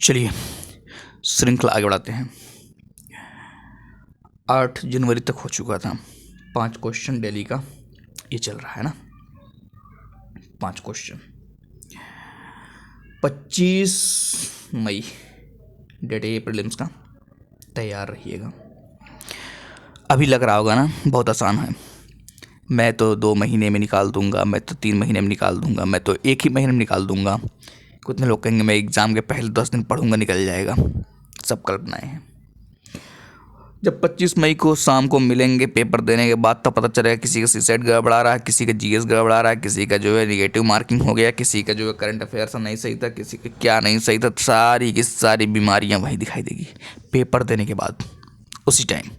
चलिए श्रृंखला आगे बढ़ाते हैं। 8 जनवरी तक हो चुका था। 5 क्वेश्चन डेली का ये चल रहा है ना। 5 क्वेश्चन 25 मई डेट है प्रीलिम्स का। तैयार रहिएगा। अभी लग रहा होगा ना बहुत आसान है, मैं तो 2 महीने में निकाल दूंगा, मैं तो 3 महीने में निकाल दूंगा, मैं तो 1 ही महीने में निकाल दूंगा। कितने लोग कहेंगे मैं एग्ज़ाम के पहले 10 दिन पढ़ूंगा निकल जाएगा। सब कल्पनाएं हैं। जब 25 मई को शाम को मिलेंगे पेपर देने के बाद, तब पता चलेगा किसी का सीसेट गड़बड़ा रहा है, किसी का जीएस गड़बड़ा रहा है, किसी का जो है निगेटिव मार्किंग हो गया, किसी का जो है करंट अफेयर्स नहीं सही था, किसी का क्या नहीं सही था। सारी की सारी बीमारियां वही दिखाई देगी पेपर देने के बाद उसी टाइम।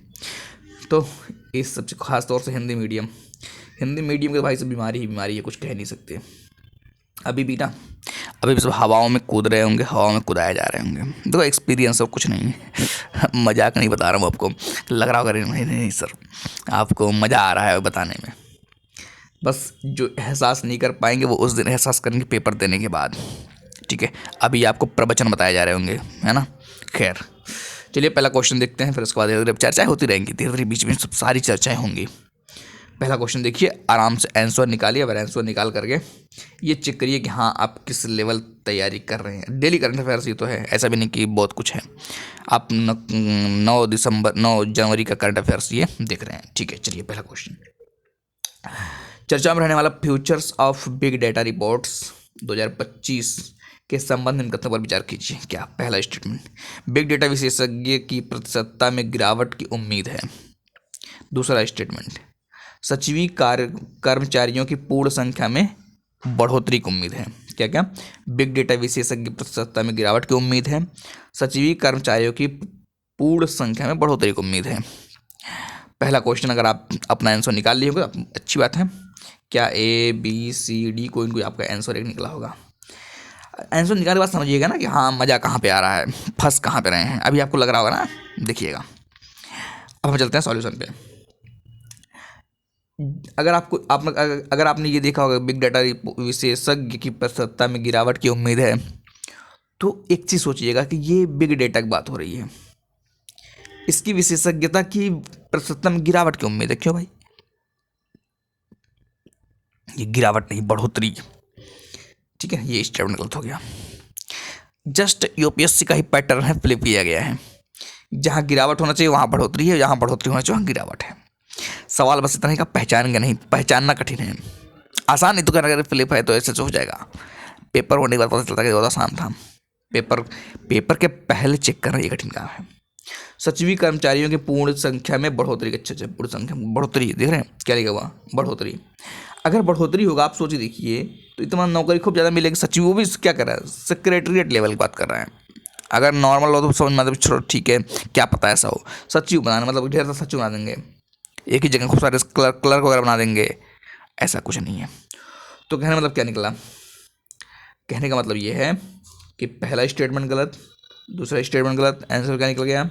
तो इस सबसे खास तौर से हिंदी मीडियम के भाई से बीमारी ही बीमारी है, कुछ कह नहीं सकते। अभी भी सब हवाओं में कूद रहे होंगे, हवाओं में कूदाए जा रहे होंगे। देखो एक्सपीरियंस और कुछ नहीं है। मजाक नहीं बता रहा हूँ आपको, लग रहा होगा नहीं सर आपको मज़ा आ रहा है बताने में। बस जो एहसास नहीं कर पाएंगे वो उस दिन एहसास करेंगे पेपर देने के बाद। ठीक है, अभी आपको प्रवचन बताए जा रहे होंगे, है ना। खैर चलिए पहला क्वेश्चन देखते हैं, फिर उसके बाद धीरे चर्चाएं होती रहेंगी, धीरे धीरे बीच में सब सारी चर्चाएं होंगी। पहला क्वेश्चन देखिए, आराम से आंसर निकालिए। अब आंसर निकाल करके ये चेक करिए कि हाँ आप किस लेवल तैयारी कर रहे हैं। डेली करंट अफेयर्स ही तो है, ऐसा भी नहीं कि बहुत कुछ है। आप 9 जनवरी का करंट अफेयर्स ये देख रहे हैं। ठीक है, चलिए पहला क्वेश्चन। चर्चा में रहने वाला futures of big data reports 2025 के संबंध में कथनों पर विचार कीजिए। क्या पहला स्टेटमेंट, बिग डेटा विशेषज्ञ की प्रतिशतता में गिरावट की उम्मीद है। दूसरा स्टेटमेंट, सचिवी कर्मचारियों की पूर्ण संख्या में बढ़ोतरी की उम्मीद है। क्या क्या, बिग डेटा विशेषज्ञ प्रतिशतता में गिरावट की उम्मीद है, सचिवी कर्मचारियों की पूर्ण संख्या में बढ़ोतरी की उम्मीद है। पहला क्वेश्चन अगर आप अपना आंसर निकाल लिए होगा अच्छी बात है। क्या ए बी सी डी कोई ना कोई आपका आंसर एक निकला होगा। आंसर निकालने के बाद समझिएगा ना कि हाँ मज़ा कहाँ पे आ रहा है, फंस कहाँ पे रहे हैं। अभी आपको लग रहा होगा ना, देखिएगा। अब हम चलते हैं सॉल्यूशन पे। अगर आपने ये देखा होगा बिग डाटा विशेषज्ञ की प्रतिशतता में गिरावट की उम्मीद है, तो एक चीज़ सोचिएगा कि ये बिग डेटा की बात हो रही है, इसकी विशेषज्ञता की प्रतिशतता में गिरावट की उम्मीद है। क्यों भाई, ये गिरावट नहीं बढ़ोतरी। ठीक है, ये स्टेटमेंट गलत हो गया। जस्ट यूपीएससी का ही पैटर्न है, फ्लिप किया गया है। जहाँ गिरावट होना चाहिए वहाँ बढ़ोतरी है, जहाँ बढ़ोतरी होना चाहिए वहाँ गिरावट है। सवाल बस इतना ही का पहचानेंगे नहीं, पहचानना कठिन है। आसान नहीं तो कहना, अगर फ्लिप है तो ऐसे हो जाएगा। पेपर होने के बाद पता चलता है कि बहुत आसान था। पेपर के पहले चेक करना ये कठिन काम है। सचिवी कर्मचारियों की पूर्ण संख्या में बढ़ोतरी। अच्छा पूर्ण संख्या में बढ़ोतरी देख रहे हैं, क्या लिखा हुआ बढ़ोतरी। अगर बढ़ोतरी होगा, आप सोचिए देखिए, तो इतना नौकरी खूब ज़्यादा मिलेगी। सचिव वो भी क्या कर रहा है, सेक्रेटरीट लेवल की बात कर रहा है। अगर नॉर्मल हो तो समझ मतलब चलो ठीक है, क्या पता ऐसा हो। सचिव बनाना मतलब ढेर सारा सचिव बना देंगे, एक ही जगह खूब सारे क्लर्क वगैरह बना देंगे, ऐसा कुछ नहीं है। तो कहने मतलब क्या निकला, कहने का मतलब ये है कि पहला स्टेटमेंट गलत, दूसरा स्टेटमेंट गलत। आंसर क्या निकल गया,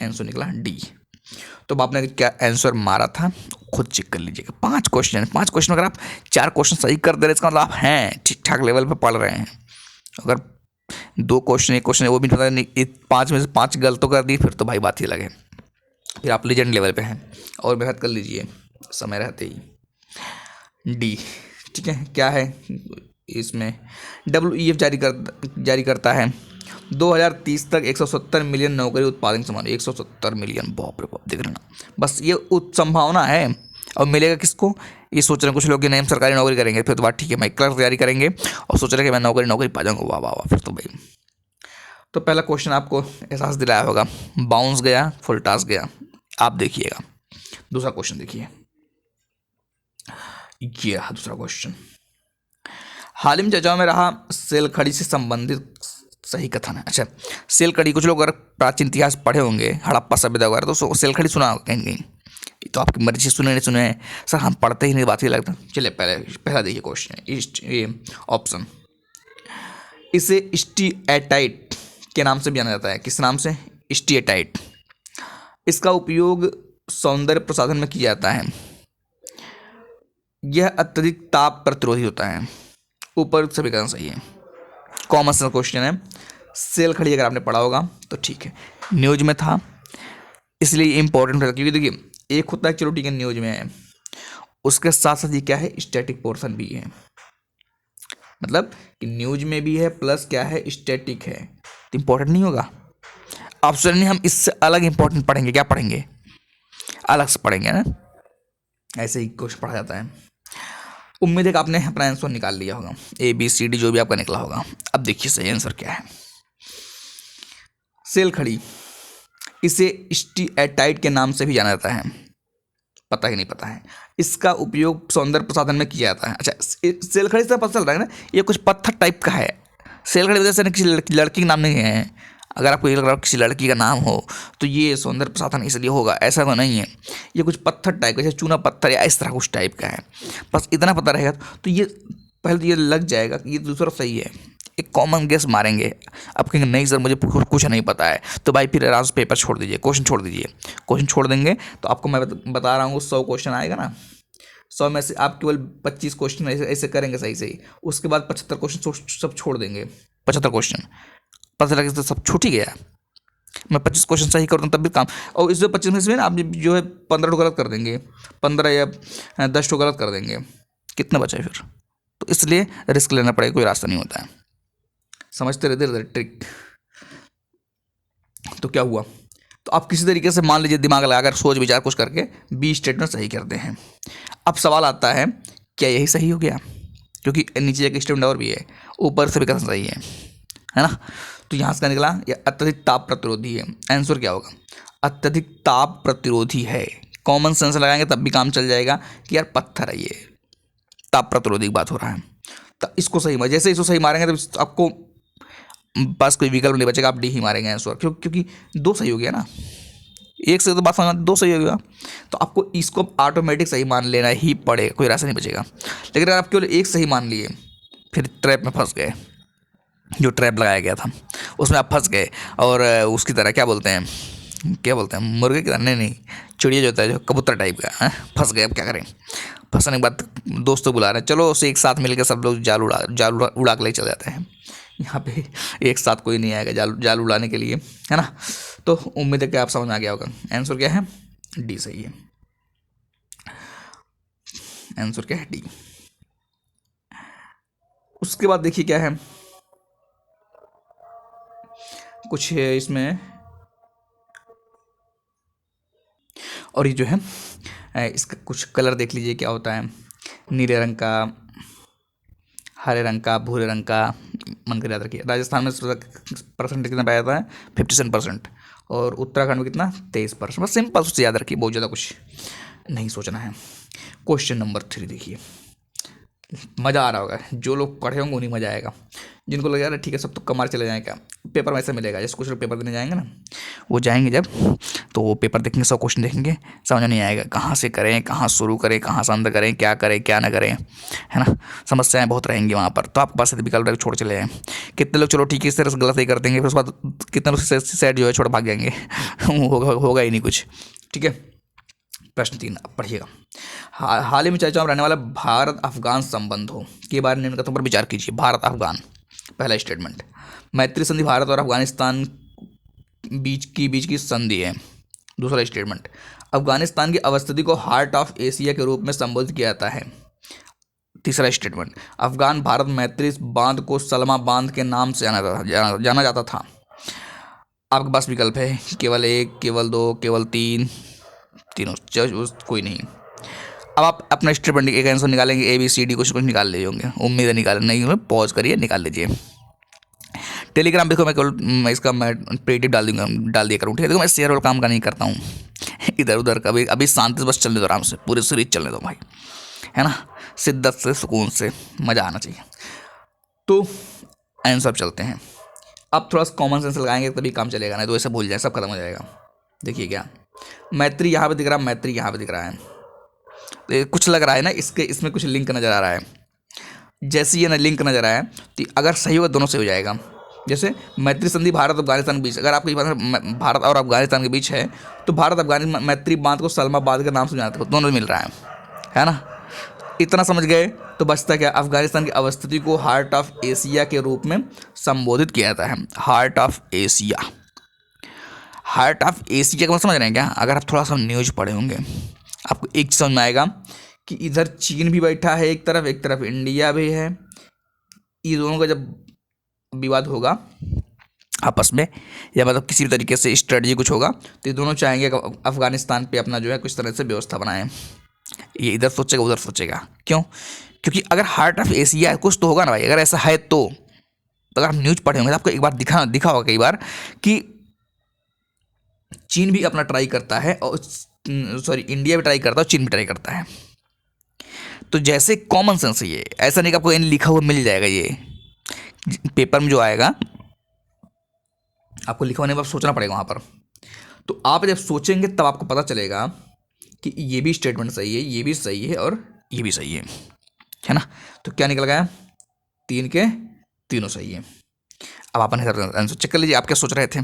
आंसर निकला डी। तो आपने क्या आंसर मारा था खुद चेक कर लीजिएगा। 5 क्वेश्चन अगर आप 4 क्वेश्चन सही कर दे रहे, इसका मतलब आप हैं ठीक ठाक लेवल पे पढ़ रहे हैं। अगर 2 क्वेश्चन 1 क्वेश्चन वो भी पता नहीं, 5 में से 5 गलतों कर दी, फिर तो भाई बात ही अलग है, फिर आप लीजेंड लेवल पे हैं। और मेहनत कर लीजिए समय रहते ही। डी ठीक है, क्या है इसमें, WEF जारी करता है 2030 तक 170 मिलियन नौकरी उत्पादन समान। 170 मिलियन, बाप रे बाप, देख रहे ना। बस ये संभावना है, और मिलेगा किसको, ये सोच रहे हैं कुछ लोग कि नहीं हम सरकारी नौकरी करेंगे, फिर तो बात ठीक है, मैं क्लर्क तैयारी करेंगे और सोच रहे हैं कि मैं नौकरी पा जाऊँगा। वाह वाह वाह, फिर तो भाई। तो पहला क्वेश्चन आपको एहसास दिलाया होगा, बाउंस गया, फुल टास्क गया। आप देखिएगा दूसरा क्वेश्चन, देखिए ये रहा दूसरा क्वेश्चन। हाल ही में चर्चाओं में रहा सेल खड़ी से संबंधित सही कथन है। अच्छा, सेल खड़ी, कुछ लोग अगर प्राचीन इतिहास पढ़े होंगे, हड़प्पा सभ्यता वगैरह, तो सेल खड़ी सुना कहीं, तो आपकी मर्जी सुने नहीं सुने सर, हम पढ़ते ही नहीं, बात ही लगता। चलिए पहला देखिए क्वेश्चन, ये ऑप्शन, इसे स्टीएटाइट के नाम से भी जाना जाता है। किस नाम से, स्टीएटाइट। इसका उपयोग सौंदर्य प्रसाधन में किया जाता है। यह अत्यधिक ताप प्रतिरोधी होता है। ऊपर सभी का सही है, कॉमन सेंस क्वेश्चन है। सेल खड़ी अगर आपने पढ़ा होगा तो ठीक है, न्यूज में था इसलिए इंपॉर्टेंट है, क्योंकि देखिए एक होता है चलो ठीक है न्यूज में है, उसके साथ साथ ये क्या है स्टैटिक पोर्शन भी है, मतलब कि न्यूज में भी है प्लस क्या है स्टैटिक है, तो इंपॉर्टेंट नहीं होगा। ऑप्शन नहीं, हम इससे अलग इंपॉर्टेंट पढ़ेंगे, क्या पढ़ेंगे, अलग से पढ़ेंगे ना, ऐसे ही कुछ पढ़ा जाता है। उम्मीद है कि आपने अपना आंसर निकाल लिया होगा, ABCD जो भी आपका निकला होगा। अब देखिए सही आंसर क्या है। सेल खड़ी, इसे स्टीएटाइट के नाम से भी जाना जाता है, पता ही नहीं पता है। इसका उपयोग सौंदर्य प्रसाधन में किया जाता है। अच्छा, सेल खड़ी से पता चल रहा है ना, ये कुछ पत्थर टाइप का है। सेल खड़ी वजह से किसी लड़की का नाम नहीं है, अगर आपको ये लग रहा है किसी लड़की का नाम हो तो ये सौंदर्य प्रसाधन इसलिए होगा, ऐसा तो नहीं है। ये कुछ पत्थर टाइप का, जैसे चूना पत्थर या इस तरह कुछ टाइप का है, बस इतना पता रहेगा तो ये पहले तो ये लग जाएगा कि ये दूसरा सही है। एक कॉमन गेस मारेंगे। अब कहेंगे नहीं सर मुझे कुछ नहीं पता है, तो भाई फिर आराम से पेपर छोड़ दीजिए, क्वेश्चन छोड़ दीजिए। क्वेश्चन छोड़ देंगे तो आपको मैं बता रहा हूँ 100 क्वेश्चन आएगा ना, 100 में से आप केवल 25 क्वेश्चन ऐसे करेंगे सही सही, उसके बाद 75 क्वेश्चन सब छोड़ देंगे। 75 क्वेश्चन पता लगे तो सब छूट ही गया। मैं 25 क्वेश्चन सही करता हूँ तब भी काम, और इसमें 25 में से ना आप जो है 15 गलत कर देंगे, 15 या 10 गलत कर देंगे, कितना बचा है फिर। तो इसलिए रिस्क लेना पड़ेगा, कोई रास्ता नहीं होता है। समझते रहते रहते ट्रिक। तो क्या हुआ, तो आप किसी तरीके से मान लीजिए दिमाग लगाकर सोच विचार कुछ करके बी स्टेटमेंट सही करते हैं। अब सवाल आता है क्या यही सही हो गया, क्योंकि नीचे एक स्टेटमेंट और भी है, ऊपर से भी कथन सही है ना। तो यहाँ से क्या निकला, यह अत्यधिक ताप प्रतिरोधी है। आंसर क्या होगा, अत्यधिक ताप प्रतिरोधी है। कॉमन सेंस लगाएंगे तब भी काम चल जाएगा कि यार पत्थर है ये, ताप प्रतिरोधी की बात हो रहा है, तो इसको सही मार, जैसे इसको सही मारेंगे तो आपको पास कोई विकल्प नहीं बचेगा, आप डी ही मारेंगे आंसर, क्योंकि 2 सही हो गया ना, एक से तो बात समझ, 2 सही हो गया तो आपको इसको ऑटोमेटिक सही मान लेना ही पड़ेगा, कोई रास्ता नहीं बचेगा। लेकिन अगर आप केवल 1 सही मान लिए फिर ट्रैप में फंस गए, जो ट्रैप लगाया गया था उसमें आप फंस गए, और उसकी तरह क्या बोलते हैं मुर्गे की तरह, नहीं चिड़िया जो होता है जो कबूतर टाइप का, फंस गए। अब क्या करें, फंसने के बाद दोस्तों बुला रहे हैं, चलो उसे एक साथ मिलकर सब लोग जाल उड़ा के ले चले जाते हैं। यहाँ पे एक साथ कोई नहीं आएगा जाल उड़ाने के लिए, है ना। तो उम्मीद है कि आप समझ आ गया होगा। आंसर क्या है, डी सही है। आंसर क्या है, डी। उसके बाद देखिए क्या है, कुछ है इसमें, और ये जो है इसका कुछ कलर देख लीजिए क्या होता है, नीले रंग का, हरे रंग का, भूरे रंग का, मन कर याद रखिए। राजस्थान में परसेंट कितना पाया जाता है, 57%, और उत्तराखंड में कितना, 23%। बस सिंपल उससे याद रखिए, बहुत ज़्यादा कुछ नहीं सोचना है। क्वेश्चन नंबर 3 देखिए, मज़ा आ रहा होगा, जो लोग पढ़े होंगे उन्हीं मज़ा आएगा, जिनको लग रहा है ठीक है सब तो कमार चले जाएगा, पेपर में ऐसा मिलेगा। जैसे कुछ लोग पेपर देने जाएंगे ना, वो जाएंगे जब तो वो पेपर देखेंगे, 100 क्वेश्चन देखेंगे, समझ नहीं आएगा कहाँ से करें, कहाँ शुरू करें, कहाँ से अंत करें, क्या ना करें, है ना। समस्याएं बहुत रहेंगी वहाँ पर, तो आपके पास विकल्प छोड़ चले जाएँ। कितने लोग चलो ठीक है इस तरह से गलत ही कर देंगे, फिर उसके बाद कितने लोग सेट जो है छोड़ भाग जाएंगे होगा ही नहीं कुछ। ठीक है, प्रश्न 3 अब पढ़िएगा। हाल ही में चर्चा में रहने वाला भारत अफगान संबंधों के बारे में निम्न कथनों पर विचार कीजिए। भारत अफगान, पहला स्टेटमेंट, मैत्री संधि भारत और अफगानिस्तान बीच की संधि है। दूसरा स्टेटमेंट, अफगानिस्तान की अवस्थिति को हार्ट ऑफ एशिया के रूप में संबोधित किया जाता है। तीसरा स्टेटमेंट, अफगान भारत मैत्री बांध को सलमा बांध के नाम से जाना जाता था। आपके पास विकल्प है केवल 1, केवल 2, केवल 3, तीनों, कोई नहीं। अब आप अपना स्टेटमेंट एक आंसर निकालेंगे, ABCD कुछ निकाल ले होंगे, उम्मीद है निकाल, नहीं पॉज करिए निकाल लीजिए। टेलीग्राम देखो मैं केवल इसका मैं प्रीडिक्ट डाल दिया करूँ, ठीक है। देखो मैं शेयर वाला काम का नहीं करता हूँ इधर उधर, कभी अभी शांति से बस चलने दो, आराम से पूरे सीरीज चलने दो भाई, है ना, शिद्दत से, सुकून से, मज़ा आना चाहिए। तो आंसर चलते हैं। अब थोड़ा सा कॉमन सेंस लगाएंगे तभी काम चलेगा, नहीं तो ऐसे भूल जाए सब खत्म हो जाएगा। देखिए क्या, मैत्री यहाँ पे दिख रहा है, मैत्री यहाँ पे दिख रहा है, तो कुछ लग रहा है ना, इसमें कुछ लिंक नज़र आ रहा है। जैसे ये ना लिंक नज़र आया तो अगर सही होगा दोनों सही हो जाएगा। जैसे मैत्री संधि भारत अफगानिस्तान के बीच, अगर आपको भारत और अफगानिस्तान के बीच है तो भारत मैत्री बांध को सलमा बांध के नाम से जानते हो, दोनों मिल रहा है ना। इतना समझ गए तो बचता क्या, अफगानिस्तान की अवस्थिति को हार्ट ऑफ एशिया के रूप में संबोधित किया जाता है। Heart of Asia, heart of Asia का मतलब समझ रहे हैं क्या? अगर आप थोड़ा सा न्यूज पढ़े होंगे आपको एक चीज़ समझ में आएगा कि इधर चीन भी बैठा है एक तरफ इंडिया भी है। ये दोनों का जब विवाद होगा आपस में, या मतलब किसी भी तरीके से स्ट्रेटजी कुछ होगा, तो ये दोनों चाहेंगे कि अफगानिस्तान पे अपना जो है कुछ तरह से व्यवस्था बनाएं। ये इधर सोचेगा उधर सोचेगा, क्यों? क्योंकि अगर हार्ट ऑफ एशिया कुछ तो होगा ना भाई, अगर ऐसा है तो अगर आप न्यूज पढ़े होंगे तो आपको एक बार दिखा होगा कई बार कि चीन भी अपना ट्राई करता है और सॉरी इंडिया भी ट्राई करता है और चीन भी ट्राई करता है। तो जैसे कॉमन सेंस है ये, ऐसा नहीं कि आपको लिखा हुआ मिल जाएगा, ये पेपर में जो आएगा आपको लिखा होने पर सोचना पड़ेगा वहाँ पर। तो आप जब सोचेंगे तब आपको पता चलेगा कि ये भी स्टेटमेंट सही है, ये भी सही है और ये भी सही है ना? तो क्या निकल गया? 3 के तीनों सही है। अब अपन आंसर चेक कर लीजिए, आप क्या सोच रहे थे?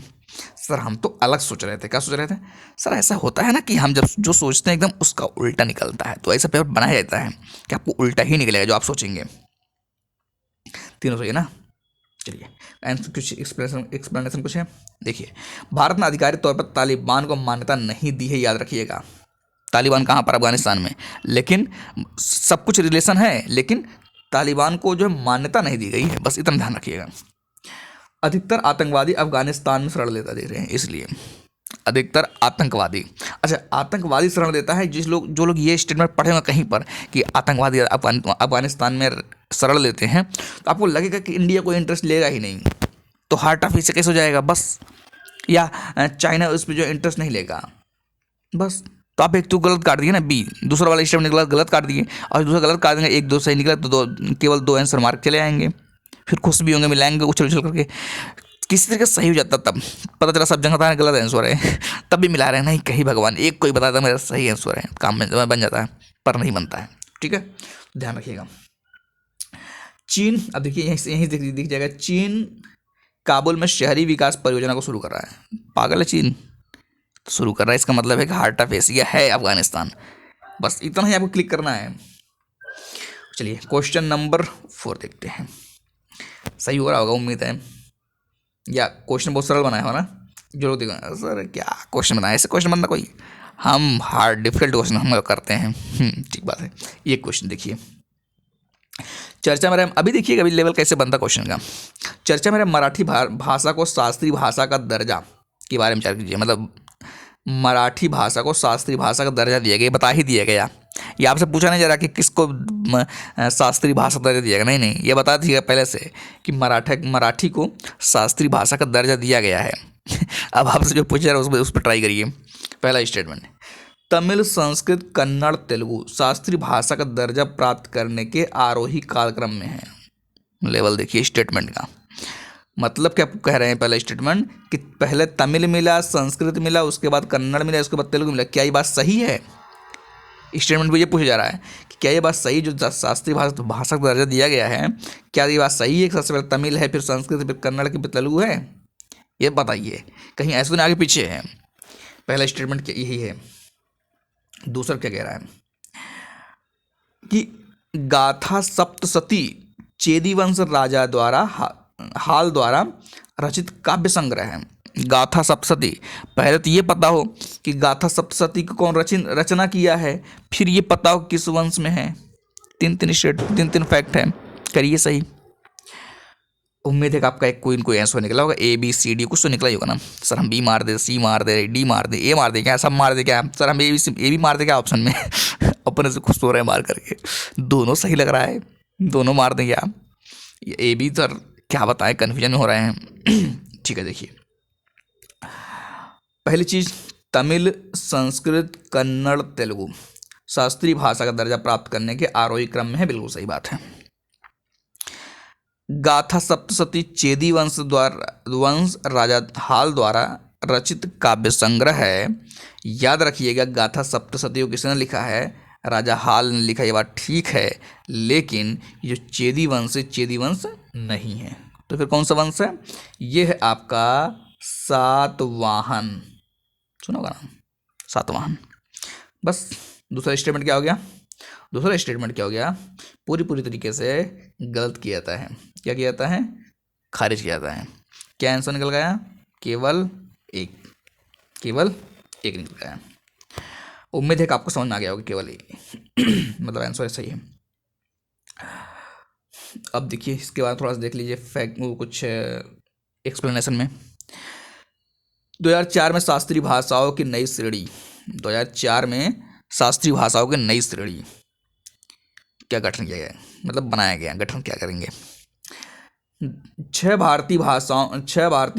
सर हम तो अलग सोच रहे थे। क्या सोच रहे थे? सर ऐसा होता है ना कि हम जब जो सोचते हैं एकदम उसका उल्टा निकलता है, तो ऐसा पेपर बनाया जाता है कि आपको उल्टा ही निकलेगा जो आप सोचेंगे। तीनों सही है ना? चलिए आंसर कुछ एक्सप्लेनेशन कुछ है, देखिए। भारत ने आधिकारिक तौर पर तालिबान को मान्यता नहीं दी है, याद रखिएगा। तालिबान कहाँ पर? अफगानिस्तान में। लेकिन सब कुछ रिलेशन है, लेकिन तालिबान को जो है मान्यता नहीं दी गई है, बस इतना ध्यान रखिएगा। अधिकतर आतंकवादी अफगानिस्तान में शरण लेता दे रहे हैं, इसलिए अधिकतर आतंकवादी। अच्छा, आतंकवादी शरण लेता है जो लोग ये स्टेटमेंट पढ़ेंगे कहीं पर कि आतंकवादी अफगानिस्तान में शरण लेते हैं, तो आपको लगेगा कि इंडिया कोई इंटरेस्ट लेगा ही नहीं, तो हार्ट ऑफ एशिया कैसे हो जाएगा बस, या चाइना उस पर जो इंटरेस्ट नहीं लेगा बस। तो आप एक तो गलत काट दिए ना, बी, दूसरा वाला स्टेटमेंट गलत काट दिए, और दूसरा गलत काट देंगे, एक दो सही निकला तो केवल 2 आंसर मार्क चले आएंगे, फिर खुश भी होंगे, मिलाएंगे उछल उछल करके। किसी तरीके से सही हो जाता, तब पता चला सब जगह गलत आंसर है तब भी मिला रहे हैं, नहीं कहीं भगवान एक कोई बताता मेरा सही आंसर है, काम में बन जाता है, पर नहीं बनता है। ठीक है, ध्यान रखिएगा। चीन, अब देखिए यहीं दिख जाएगा, चीन काबुल में शहरी विकास परियोजना को शुरू कर रहा है। पागल है चीन, शुरू कर रहा है, इसका मतलब है कि हार्ट ऑफ एशिया है अफगानिस्तान। बस इतना ही आपको क्लिक करना है। चलिए क्वेश्चन नंबर 4 देखते हैं, सही हो रहा होगा उम्मीद है, या क्वेश्चन बहुत सरल बनाया हो ना, जो लोग देखो सर क्या क्वेश्चन बनाया, ऐसे क्वेश्चन बनना कोई, हम हार्ड डिफिकल्ट क्वेश्चन हम करते हैं। ठीक बात है। ये क्वेश्चन देखिए, चर्चा में रहे, अभी देखिएगा अभी लेवल कैसे बनता क्वेश्चन का। चर्चा में रहे मराठी भाषा को शास्त्रीय भाषा का दर्जा के बारे में विचार कीजिए। मतलब मराठी भाषा को शास्त्रीय भाषा का दर्जा दिया गया, बता ही दिया गया। ये आपसे पूछा नहीं जा रहा कि किसको शास्त्रीय भाषा का दर्जा दिया गया, नहीं, ये बता दिया पहले से कि मराठी को शास्त्रीय भाषा का दर्जा दिया गया है। अब आपसे जो पूछा रहा है उस पर ट्राई करिए। पहला स्टेटमेंट, तमिल, संस्कृत, कन्नड़, तेलुगु शास्त्रीय भाषा का दर्जा प्राप्त करने के आरोही कालक्रम में है। लेवल देखिए स्टेटमेंट का, मतलब क्या कह रहे हैं? पहला स्टेटमेंट कि पहले तमिल मिला, संस्कृत मिला, उसके बाद कन्नड़ मिला, उसके बाद तेलुगु मिला। क्या ये बात सही है? स्टेटमेंट में ये पूछा जा रहा है कि क्या ये बात सही, जो शास्त्रीय भाषा का दर्जा दिया गया है, क्या ये बात सही है कि सबसे पहले तमिल है, फिर संस्कृत, फिर कन्नड़, फिर तेलुगु है? ये बताइए, कहीं ऐसे तो आगे पीछे है। पहला स्टेटमेंट यही है। दूसरा क्या कह रहा है कि गाथा सप्तशती चेदीवंश राजा द्वारा हाल द्वारा रचित काव्य संग्रह है। गाथा सप्तशती, पहले तो ये पता हो कि गाथा सप्तशती को कौन रचना किया है, फिर ये पता हो किस वंश में है। तीन फैक्ट है, करिए सही। उम्मीद है कि आपका एक कोई आंसर निकला होगा, A B C D कुछ तो निकला ही होगा ना। सर हम B मार दे, C मार दे, D मार दे, A मार दे, क्या सब मार दे क्या? सर हम A भी मार दे क्या ऑप्शन में? अपने से खुश हो रहे हैं मार करके, दोनों सही लग रहा है, दोनों मार दें क्या? A B सर क्या बताएं, कन्फ्यूजन में हो रहे हैं। ठीक है, देखिए पहली चीज, तमिल, संस्कृत, कन्नड़, तेलुगु शास्त्रीय भाषा का दर्जा प्राप्त करने के आरोही क्रम में है, बिल्कुल सही बात है। गाथा सप्तशती चेदी वंश राजा हाल द्वारा रचित काव्य संग्रह है। याद रखिएगा, गाथा सप्तशती को किसने लिखा है? राजा हाल ने लिखा। ये बात ठीक है, लेकिन ये चेदी वंश नहीं है, तो फिर कौन सा वंश है? ये है आपका सातवाहन, सुना होगा नाम, सातवाहन। बस दूसरा स्टेटमेंट क्या हो गया? दूसरा स्टेटमेंट क्या हो गया, पूरी तरीके से गलत किया जाता है। क्या किया जाता है, खारिज किया जाता है। क्या आंसर निकल गया, केवल एक निकल गया। उम्मीद है कि आपको समझ में आ गया होगा, केवल एक मतलब आंसर सही है। अब देखिए इसके बाद थोड़ा सा देख लीजिए फैक्ट कुछ एक्सप्लेनेशन में। 2004 में शास्त्रीय भाषाओं की नई श्रेणी, 2004 में शास्त्रीय भाषाओं की नई श्रेणी क्या गठन किया गया, मतलब बनाया गया, गठन क्या करेंगे। 6 भारतीय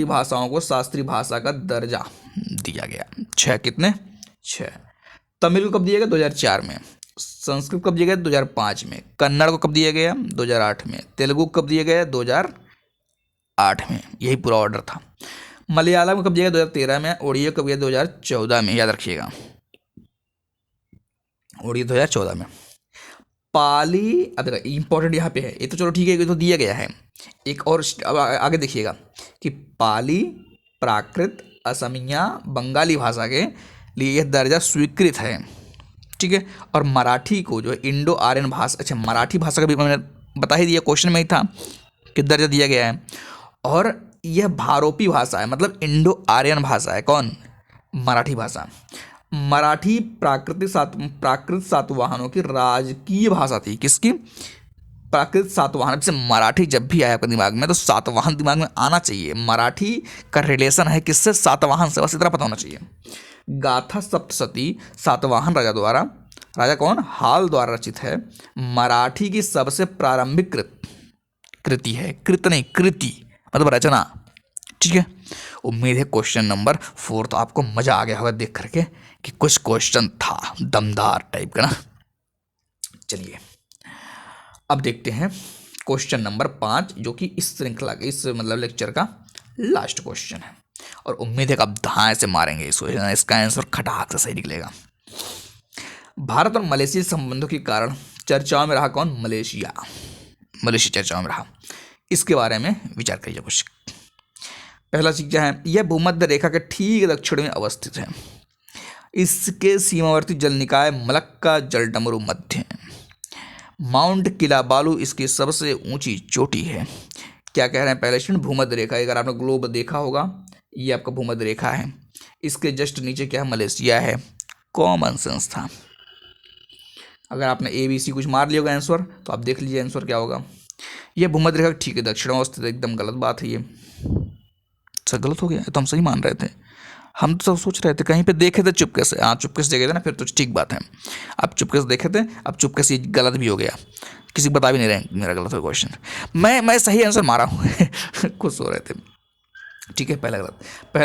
भाषाओं को शास्त्रीय भाषा का दर्जा दिया गया। 6 कितने, 6। तमिल को कब दिया गया, 2004 में। संस्कृत कब दिया गया, 2005 में। कन्नड़ को कब दिया गया, 2008 में। तेलुगु को कब दिया गया, 2008 में। यही पूरा ऑर्डर था। मलयालम को कब दिया गया, 2013 में। ओडिया कब दिया, 2014 में, याद रखिएगा, ओडिया 2014 में। पाली, अब देखो इंपॉर्टेंट यहाँ पे है, ये तो चलो ठीक है, ये तो दिया गया है। एक और अब आगे देखिएगा कि पाली, प्राकृत, असमिया, बंगाली भाषा के लिए यह दर्जा स्वीकृत है, ठीक है। और मराठी को जो इंडो आर्यन भाषा, अच्छा मराठी भाषा का भी मैंने बता ही दिया, क्वेश्चन में ही था कि दर्जा दिया गया है। और यह भारोपी भाषा है, मतलब इंडो आर्यन भाषा है। कौन, मराठी भाषा। मराठी प्राकृत सातवाहनों की राजकीय भाषा थी। किसकी, प्राकृत सातवाहन। जैसे मराठी जब भी आया आपके दिमाग में तो सातवाहन दिमाग में आना चाहिए। मराठी का रिलेशन है किससे, सातवाहन से, बस इतना पता होना चाहिए। गाथा सप्तशती सातवाहन राजा द्वारा, राजा कौन, हाल द्वारा रचित है। मराठी की सबसे प्रारंभिक कृति है, कृत नहीं कृति, मतलब रचना, ठीक है। उम्मीद है क्वेश्चन नंबर 4 तो आपको मजा आ गया होगा देख करके कि कुछ क्वेश्चन था दमदार टाइप का ना। चलिए अब देखते हैं क्वेश्चन नंबर 5, जो कि इस श्रृंखला के, इस मतलब लेक्चर का लास्ट क्वेश्चन है। और उम्मीद है कि आप धाए से मारेंगे इसका आंसर खटाक से सही निकलेगा। भारत और मलेशिया संबंधों के कारण चर्चाओं में रहा कौन, मलेशिया चर्चाओं में रहा। इसके बारे में विचार करिए कुछ। पहला चीज क्या है, यह भूमध्य रेखा के ठीक दक्षिण में अवस्थित है। इसके सीमावर्ती जल निकाय मलक्का जलडमरू मध्य है। माउंट किलाबालू इसकी सबसे ऊंची चोटी है। क्या कह रहे हैं, पहले स्टूडेंट भूमध्य रेखा, अगर आपने ग्लोब देखा होगा, ये आपका भूमध्य रेखा है। इसके जस्ट नीचे क्या है, मलेशिया है। कॉमन सेंस था। अगर आपने ABC कुछ मार लिया होगा आंसर, तो आप देख लीजिए आंसर क्या होगा। यह भूमध्य रेखा ठीक है दक्षिण में अवस्थित, एकदम गलत बात है ये, सब गलत हो गया। तो हम सही मान रहे थे, हम तो सब सोच रहे थे, कहीं पे देखे थे चुपके से, हाँ चुपके से देखे थे ना, फिर तो ठीक बात है। अब चुपके से देखे थे, अब चुपके से गलत भी हो गया, किसी को बता भी नहीं रहे मेरा गलत हो क्वेश्चन। मैं सही आंसर मारा हूँ खुश हो रहे थे, ठीक है। पहला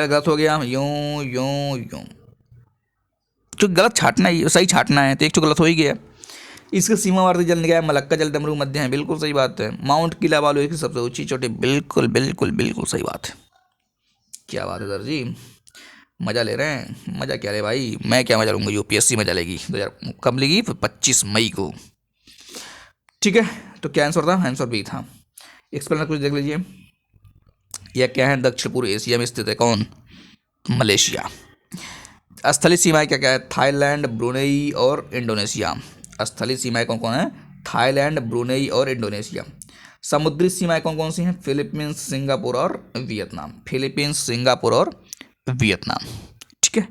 गलत हो गया, यूं जो गलत छाटना है, सही छाटना है, तो एक तो गलत हो ही गया। इसका सीमावर्ती जल निकाय मलक्का जलडमरू मध्य है, बिल्कुल सही बात है। माउंट किलाबालू इसकी सबसे ऊंची चोटी, बिल्कुल सही बात है। क्या बात है सर जी, मज़ा ले रहे हैं। मज़ा क्या ले भाई, मैं क्या मज़ा लूँगा, UPSC मज़ा लेगी। 2000 कब लेगी, 25 मई को, ठीक है। तो क्या आंसर था, आंसर B था। एक्सप्लेनर कुछ देख लीजिए। यह क्या है, दक्षिण पूर्व एशिया में स्थित है कौन, मलेशिया। स्थलीय सीमाएं क्या क्या है, थाईलैंड, ब्रुनेई और इंडोनेशिया। स्थलीय सीमाएं कौन कौन है, थाईलैंड, ब्रुनेई और इंडोनेशिया। समुद्री सीमाएं कौन कौन सी हैं, फिलीपींस, सिंगापुर और वियतनाम। ठीक है,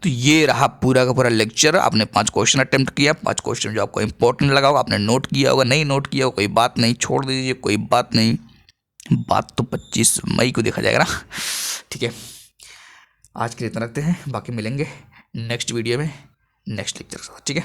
तो ये रहा पूरा का पूरा लेक्चर। आपने 5 क्वेश्चन अटेम्प्ट किया, 5 क्वेश्चन जो आपको इंपॉर्टेंट लगा होगा आपने नोट किया होगा, नहीं नोट किया होगा कोई बात नहीं, छोड़ दीजिए, कोई बात नहीं। बात तो 25 मई को देखा जाएगा ना, ठीक है। आज के लिए इतना रखते हैं, बाकी मिलेंगे नेक्स्ट वीडियो में नेक्स्ट लेक्चर के साथ, ठीक है।